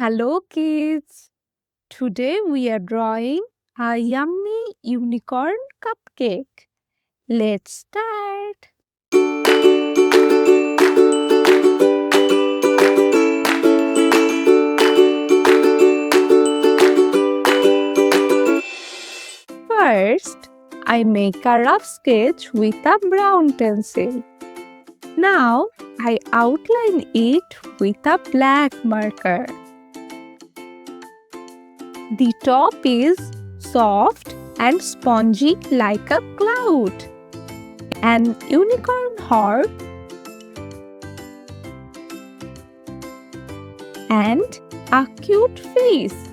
Hello, kids. Today we are drawing a yummy unicorn cupcake. Let's start. First, I make a rough sketch with a brown pencil. Now, I outline it with a black marker. The top is soft and spongy like a cloud. An unicorn horn and a cute face.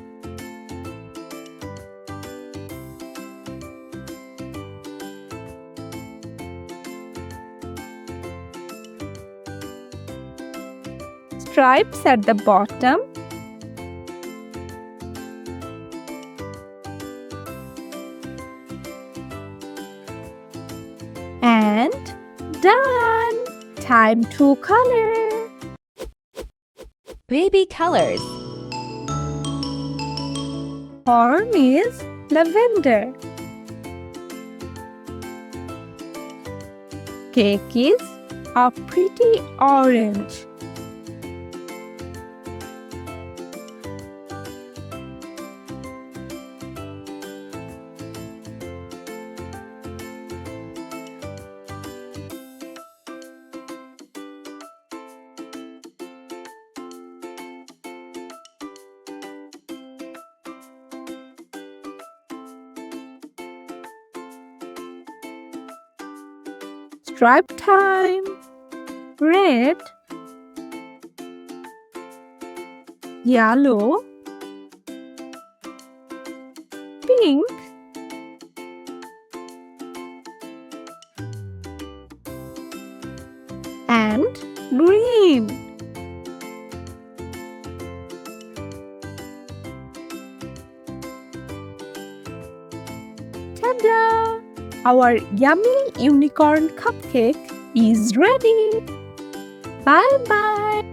Stripes at the bottom. And done! Time to color. Baby colors. Horn is lavender. Cake is a pretty orange. Stripe time. Red, yellow, pink, and green. Ta-da! Our yummy unicorn cupcake is ready. Bye-bye.